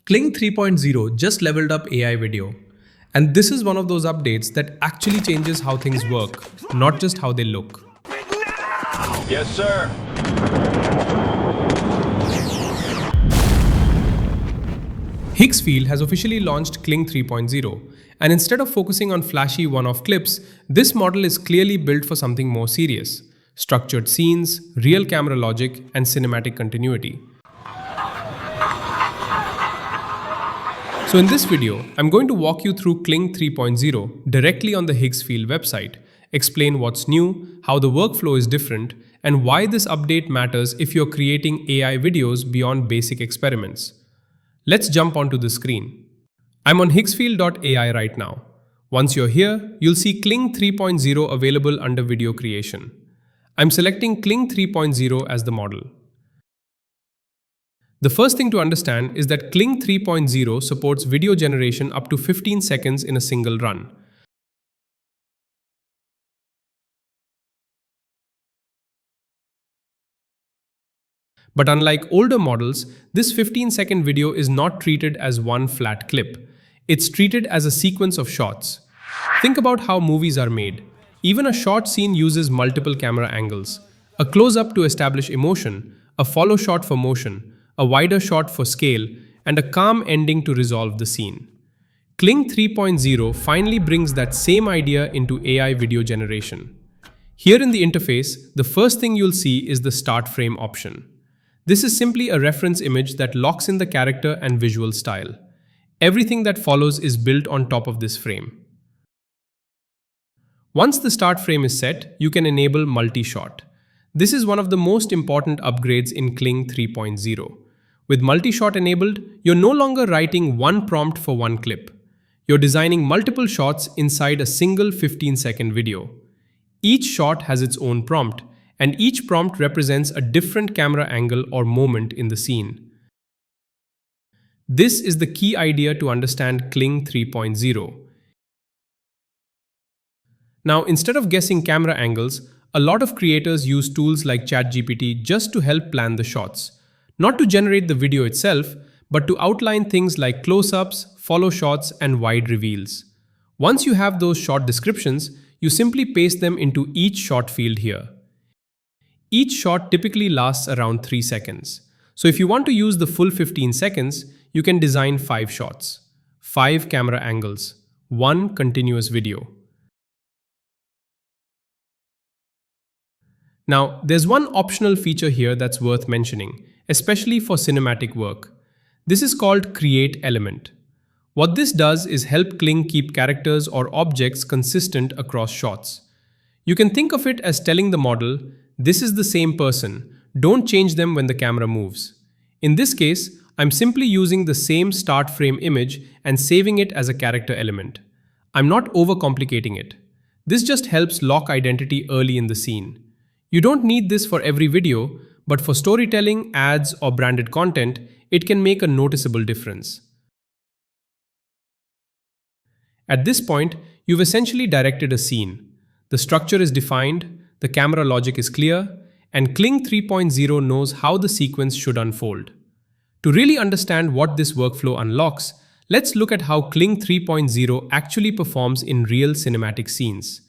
Kling 3.0 just leveled up AI video. And this is one of those updates that actually changes how things work, not just how they look. Yes, sir. Higgsfield has officially launched Kling 3.0, and instead of focusing on flashy one-off clips, this model is clearly built for something more serious: structured scenes, real camera logic, and cinematic continuity. So in this video, I'm going to walk you through Kling 3.0 directly on the Higgsfield website, explain what's new, how the workflow is different, and why this update matters if you're creating AI videos beyond basic experiments. Let's jump onto the screen. I'm on Higgsfield.ai right now. Once you're here, you'll see Kling 3.0 available under video creation. I'm selecting Kling 3.0 as the model. The first thing to understand is that Kling 3.0 supports video generation up to 15 seconds in a single run. But unlike older models, this 15-second video is not treated as one flat clip. It's treated as a sequence of shots. Think about how movies are made. Even a short scene uses multiple camera angles: a close-up to establish emotion, a follow shot for motion, a wider shot for scale, and a calm ending to resolve the scene. Kling 3.0 finally brings that same idea into AI video generation. Here in the interface, the first thing you'll see is the start frame option. This is simply a reference image that locks in the character and visual style. Everything that follows is built on top of this frame. Once the start frame is set, you can enable multi-shot. This is one of the most important upgrades in Kling 3.0. With multi-shot enabled, you're no longer writing one prompt for one clip. You're designing multiple shots inside a single 15-second video. Each shot has its own prompt, and each prompt represents a different camera angle or moment in the scene. This is the key idea to understand Kling 3.0. Now, instead of guessing camera angles, a lot of creators use tools like ChatGPT just to help plan the shots. Not to generate the video itself, but to outline things like close-ups, follow shots, and wide reveals. Once you have those shot descriptions, you simply paste them into each shot field here. Each shot typically lasts around 3 seconds. So if you want to use the full 15 seconds, you can design 5 shots, 5 camera angles, 1 continuous video. Now, there's one optional feature here that's worth mentioning, especially for cinematic work. This is called Create Element. What this does is help Kling keep characters or objects consistent across shots. You can think of it as telling the model, this is the same person, don't change them when the camera moves. In this case, I'm simply using the same start frame image and saving it as a character element. I'm not overcomplicating it. This just helps lock identity early in the scene. You don't need this for every video, but for storytelling, ads, or branded content, it can make a noticeable difference. At this point, you've essentially directed a scene. The structure is defined, the camera logic is clear, and Kling 3.0 knows how the sequence should unfold. To really understand what this workflow unlocks, let's look at how Kling 3.0 actually performs in real cinematic scenes.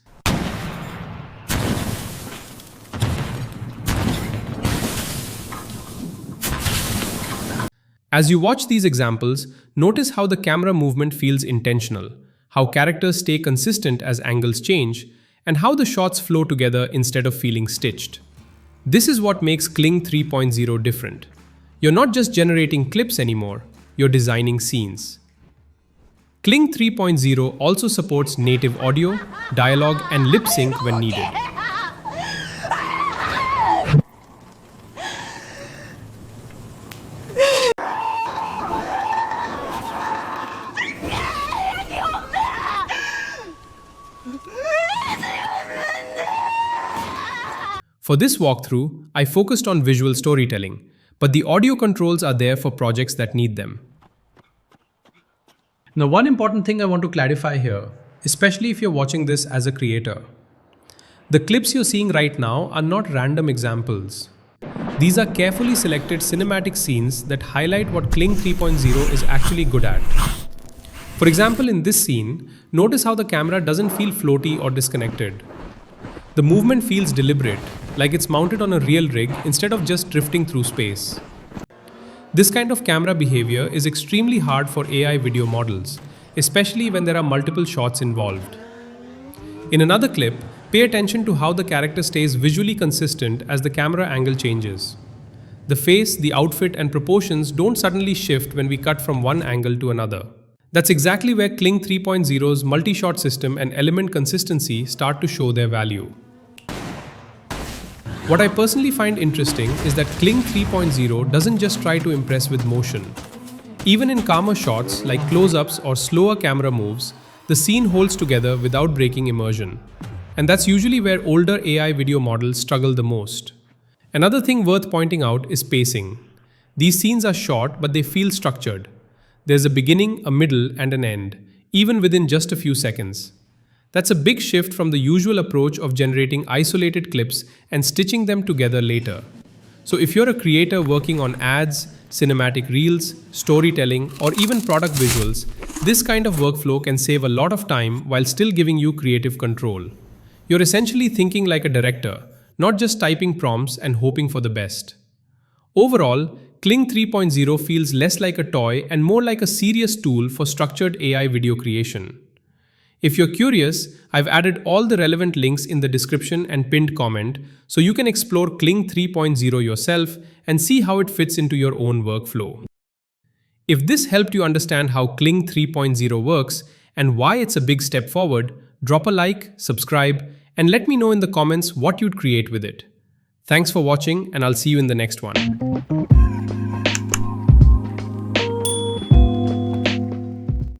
As you watch these examples, notice how the camera movement feels intentional, how characters stay consistent as angles change, and how the shots flow together instead of feeling stitched. This is what makes Kling 3.0 different. You're not just generating clips anymore, you're designing scenes. Kling 3.0 also supports native audio, dialogue, and lip sync when needed. For this walkthrough, I focused on visual storytelling, but the audio controls are there for projects that need them. Now, one important thing I want to clarify here, especially if you're watching this as a creator. The clips you're seeing right now are not random examples. These are carefully selected cinematic scenes that highlight what Kling 3.0 is actually good at. For example, in this scene, notice how the camera doesn't feel floaty or disconnected. The movement feels deliberate, like it's mounted on a real rig instead of just drifting through space. This kind of camera behavior is extremely hard for AI video models, especially when there are multiple shots involved. In another clip, pay attention to how the character stays visually consistent as the camera angle changes. The face, the outfit, and proportions don't suddenly shift when we cut from one angle to another. That's exactly where Kling 3.0's multi-shot system and element consistency start to show their value. What I personally find interesting is that Kling 3.0 doesn't just try to impress with motion. Even in calmer shots like close-ups or slower camera moves, the scene holds together without breaking immersion. And that's usually where older AI video models struggle the most. Another thing worth pointing out is pacing. These scenes are short, but they feel structured. There's a beginning, a middle, and an end, even within just a few seconds. That's a big shift from the usual approach of generating isolated clips and stitching them together later. So if you're a creator working on ads, cinematic reels, storytelling, or even product visuals, this kind of workflow can save a lot of time while still giving you creative control. You're essentially thinking like a director, not just typing prompts and hoping for the best. Overall, Kling 3.0 feels less like a toy and more like a serious tool for structured AI video creation. If you're curious, I've added all the relevant links in the description and pinned comment so you can explore Kling 3.0 yourself and see how it fits into your own workflow. If this helped you understand how Kling 3.0 works and why it's a big step forward, drop a like, subscribe, and let me know in the comments what you'd create with it. Thanks for watching, and I'll see you in the next one.